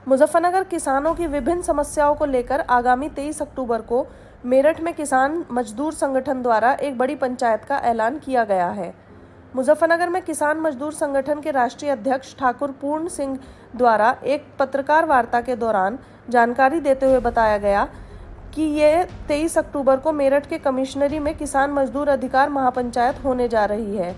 मुजफ्फरनगर किसानों की विभिन्न समस्याओं को लेकर आगामी 23 अक्टूबर को मेरठ में किसान मजदूर संगठन द्वारा एक बड़ी पंचायत का ऐलान किया गया है। मुजफ्फरनगर में किसान मजदूर संगठन के राष्ट्रीय अध्यक्ष ठाकुर पूर्ण सिंह द्वारा एक पत्रकार वार्ता के दौरान जानकारी देते हुए बताया गया कि ये 23 अक्टूबर को मेरठ के कमिश्नरी में किसान मजदूर अधिकार महापंचायत होने जा रही है।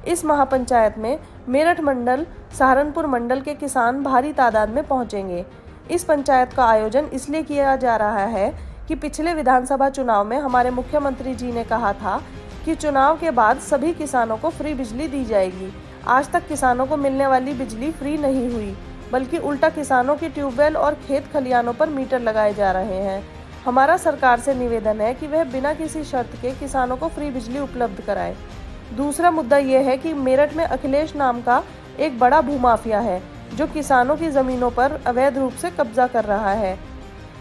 इस महापंचायत में मेरठ मंडल, सहारनपुर मंडल के किसान भारी तादाद में पहुंचेंगे। इस पंचायत का आयोजन इसलिए किया जा रहा है कि पिछले विधानसभा चुनाव में हमारे मुख्यमंत्री जी ने कहा था कि चुनाव के बाद सभी किसानों को फ्री बिजली दी जाएगी। आज तक किसानों को मिलने वाली बिजली फ्री नहीं हुई, बल्कि उल्टा किसानों की ट्यूबवेल और खेत खलियानों पर मीटर लगाए जा रहे हैं। हमारा सरकार से निवेदन है कि वह बिना किसी शर्त के किसानों को फ्री बिजली उपलब्ध कराए। दूसरा मुद्दा यह है कि मेरठ में अखिलेश नाम का एक बड़ा भूमाफिया है जो किसानों की जमीनों पर अवैध रूप से कब्जा कर रहा है।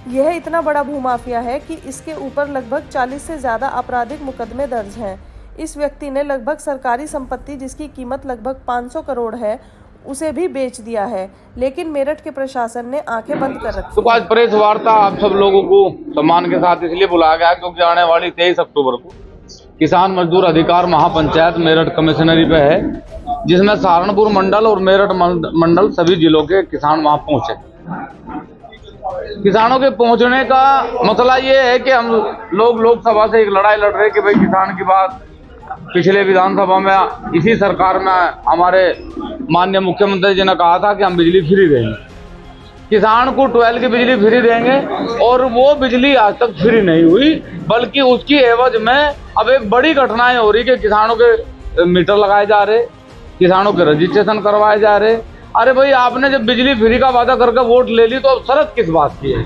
यह इतना बड़ा भूमाफिया है कि इसके ऊपर लगभग 40 से ज़्यादा आपराधिक मुकदमे दर्ज हैं। इस व्यक्ति ने लगभग सरकारी संपत्ति जिसकी कीमत लगभग 500 करोड़ है उसे भी बेच दिया है, लेकिन मेरठ के प्रशासन ने आंखें बंद कर रखी। तो आज प्रेस वार्ता आप सब लोगों को सम्मान के साथ इसलिए बुलाया गया क्योंकि आने वाली 23 अक्टूबर को किसान मजदूर अधिकार महापंचायत मेरठ कमिश्नरी पे है, जिसमें सहारनपुर मंडल और मेरठ मंडल सभी जिलों के किसान वहां पहुंचे। किसानों के पहुंचने का मसला ये है कि हम लोग लोकसभा से एक लड़ाई लड़ रहे कि भाई किसान की बात पिछले विधानसभा में इसी सरकार में हमारे माननीय मुख्यमंत्री जी ने कहा था कि हम बिजली फ्री देंगे, किसान को 12 की बिजली फ्री देंगे, और वो बिजली आज तक फ्री नहीं हुई, बल्कि उसकी एवज में अब एक बड़ी घटनाएं हो रही कि किसानों के मीटर लगाए जा रहे, किसानों के रजिस्ट्रेशन करवाए जा रहे। अरे भाई, आपने जब बिजली फ्री का वादा करके वोट ले ली तो अब शर्त किस बात की है?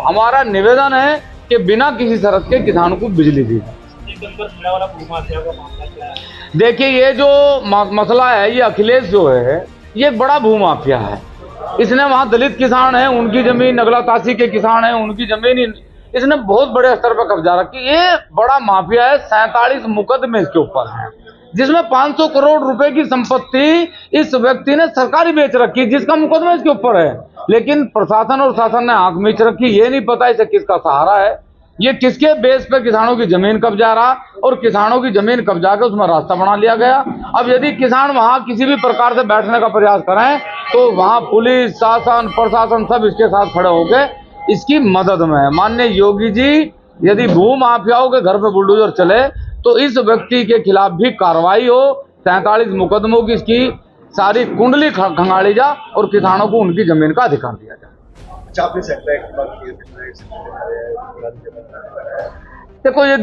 हमारा निवेदन है कि बिना किसी शर्त के किसानों को बिजली दी। देखिए, ये जो मसला है, ये अखिलेश जो है ये बड़ा भूमाफिया है। इसने वहां दलित किसान है, उनकी जमीन, नगला तासी के किसान है, उनकी जमीन इसने बहुत बड़े स्तर पर कब्जा रखी। ये बड़ा माफिया है। 47 मुकदमे इसके ऊपर हैं, जिसमें 500 करोड़ रुपए की संपत्ति इस व्यक्ति ने सरकारी बेच रखी, जिसका मुकदमा इसके ऊपर है। लेकिन प्रशासन और शासन ने आंख मीच रखी। ये नहीं पता इसे किसका सहारा है, ये किसके बेस पे किसानों की जमीन कब्जा रहा, और किसानों की जमीन कब्जा के उसमें रास्ता बना लिया गया। अब यदि किसान वहां किसी भी प्रकार से बैठने का प्रयास करें तो वहां पुलिस, शासन, प्रशासन सब इसके साथ खड़े होकर इसकी मदद में है। माननीय योगी जी, यदि भू माफियाओं के घर पे बुलडोजर चले तो इस व्यक्ति के खिलाफ भी कार्रवाई हो, 47 मुकदमों की इसकी सारी कुंडली खंगाली जा और किसानों को उनकी जमीन का अधिकार दिया जाए। देखो, ये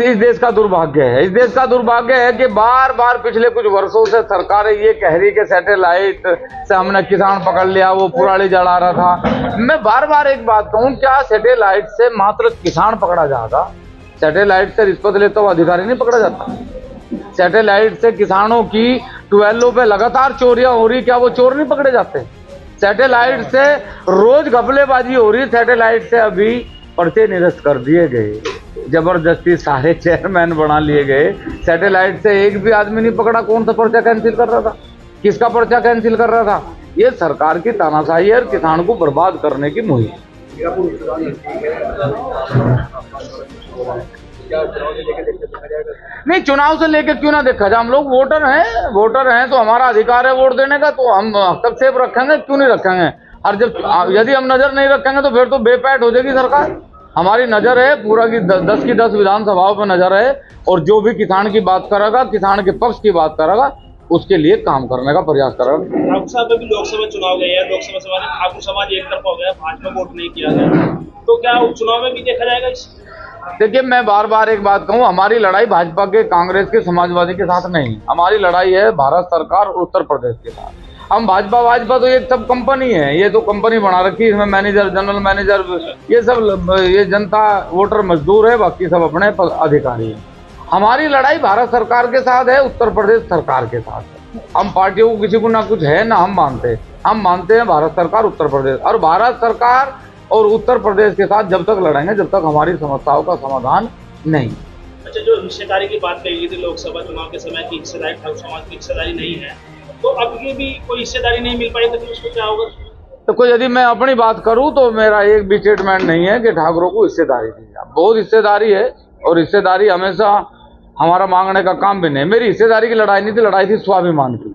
इस देश का दुर्भाग्य है। इस देश का दुर्भाग्य है कि बार बार पिछले कुछ वर्षों से सरकारें ये कह रही कि सैटेलाइट से हमने किसान पकड़ लिया, वो पुराली जला रहा था। मैं बार बार एक बात कहूं, क्या सैटेलाइट से मात्र किसान पकड़ा जाता? सैटेलाइट से रिश्वत लेता हुआ अधिकारी नहीं पकड़ा जाता? सैटेलाइट से किसानों की ट्यूबवेलों पे लगातार चोरियां हो रही, क्या वो चोर नहीं पकड़े जाते? सैटेलाइट से रोज घपलेबाजी हो रही। सैटेलाइट से अभी पर्चे निरस्त कर दिए गए, जबरदस्ती सारे चेयरमैन बना लिए गए। सैटेलाइट से एक भी आदमी नहीं पकड़ा। कौन सा पर्चा कैंसिल कर रहा था? किसका पर्चा कैंसिल कर रहा था? ये सरकार की तानाशाही है और किसान को बर्बाद करने की मुहिम। नहीं, चुनाव से लेकर क्यों ना देखा जाए? हम लोग वोटर हैं तो हमारा अधिकार है वोट देने का, तो हम हस्तक्षेप रखेंगे, क्यों नहीं रखेंगे? और जब यदि हम नजर नहीं रखेंगे तो फिर तो बेपैठ हो जाएगी सरकार। हमारी नजर है पूरा की 10 की 10 विधानसभाओं पर नजर है, और जो भी किसान की बात करेगा, किसान के पक्ष की बात करेगा, उसके लिए काम करने का प्रयास करेगा। लोकसभा में भी लोकसभा चुनाव गए हैं, लोकसभा समाज ठाकुर समाज एक तरफ हो गया, भाजपा वोट नहीं किया गया, तो क्या उपचुनाव में भी देखा जाएगा? देखिए, मैं बार बार एक बात कहूँ, हमारी लड़ाई भाजपा के, कांग्रेस के, समाजवादी के साथ नहीं। हमारी लड़ाई है भारत सरकार और उत्तर प्रदेश के साथ। हम भाजपा तो ये सब कंपनी है, ये तो कंपनी बना रखी, इसमें मैनेजर, जनरल मैनेजर, ये सब, ये जनता वोटर मजदूर है, बाकी सब अपने अधिकारी है। हमारी लड़ाई भारत सरकार के साथ है, उत्तर प्रदेश सरकार के साथ है। हम पार्टियों को किसी को ना कुछ है ना हम मानते हैं भारत सरकार, उत्तर प्रदेश, और भारत सरकार और उत्तर प्रदेश के साथ जब तक लड़ेंगे जब तक हमारी समस्याओं का समाधान नहीं। अच्छा, जो हिस्सेदारी की बात कही गई थी लोकसभा चुनाव के समय की, हिस्सेदारी ठाकुर समाज की हिस्सेदारी नहीं है, तो अब ये भी कोई हिस्सेदारी नहीं मिल पाई तो फिर उसको क्या होगा? तो कोई यदि मैं अपनी बात करूं तो मेरा एक भी स्टेटमेंट नहीं है कि ठाकुरों को हिस्सेदारी दी जाए। बहुत हिस्सेदारी है और हिस्सेदारी हमेशा हमारा मांगने का काम भी नहीं। मेरी हिस्सेदारी की लड़ाई नहीं थी, लड़ाई थी स्वाभिमान की।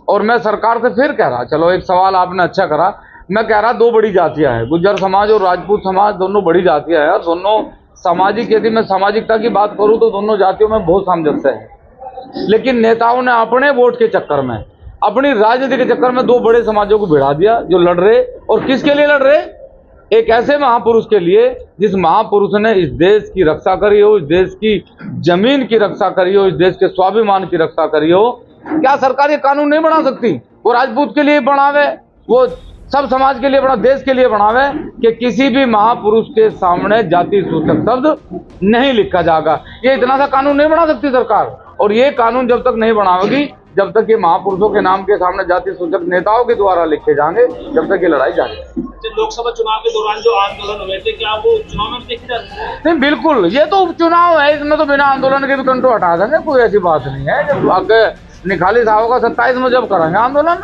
और मैं सरकार से फिर कह रहा, चलो एक सवाल आपने अच्छा करा, मैं कह रहा दो बड़ी जातियां हैं, गुज्जर समाज और राजपूत समाज, दोनों बड़ी जातियां हैं। और दोनों सामाजिक, यदि मैं सामाजिकता की बात करूं तो दोनों जातियों में बहुत सामंजस्य है। लेकिन नेताओं ने अपने वोट के चक्कर में, अपनी राजनीति के चक्कर में दो बड़े समाजों को भिड़ा दिया जो लड़ रहे। और किसके लिए लड़ रहे? एक ऐसे महापुरुष के लिए जिस महापुरुष ने इस देश की रक्षा करी हो, इस देश की जमीन की रक्षा करी हो, इस देश के स्वाभिमान की रक्षा करी हो। क्या सरकार ये कानून नहीं बना सकती? वो राजपूत के लिए बनावे, वो सब समाज के लिए बना, देश के लिए बनावे कि किसी भी महापुरुष के सामने जाति सूचक शब्द नहीं लिखा जाएगा। ये इतना सा कानून नहीं बना सकती सरकार। और ये कानून जब तक नहीं बनावेगी, जब तक ये महापुरुषों के नाम के सामने जाति सूचक नेताओं के द्वारा लिखे जाएंगे, जब तक ये लड़ाई जारी है। लोकसभा चुनाव के दौरान जो आंदोलन हुए थे, क्या वो चुनाव में देखे जाते हैं? नहीं, बिल्कुल, ये तो उपचुनाव है, इसमें तो बिना आंदोलन के भी कंट्रोल हटा देंगे, कोई ऐसी बात नहीं है। जब आगे निखाली साहब का 27 में जब करेंगे आंदोलन,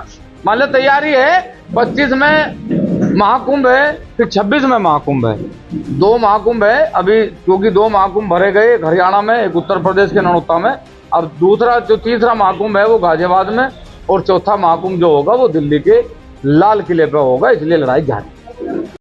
मान लो तैयारी है। 25 में महाकुंभ है, फिर 26 में महाकुंभ है, 2 महाकुंभ है अभी, क्योंकि 2 महाकुंभ भरे गए, एक हरियाणा में, एक उत्तर प्रदेश के नौता में। अब दूसरा जो तीसरा महाकुंभ है वो गाजियाबाद में, और चौथा महाकुंभ जो होगा वो दिल्ली के लाल किले पे होगा। इसलिए लड़ाई जारी।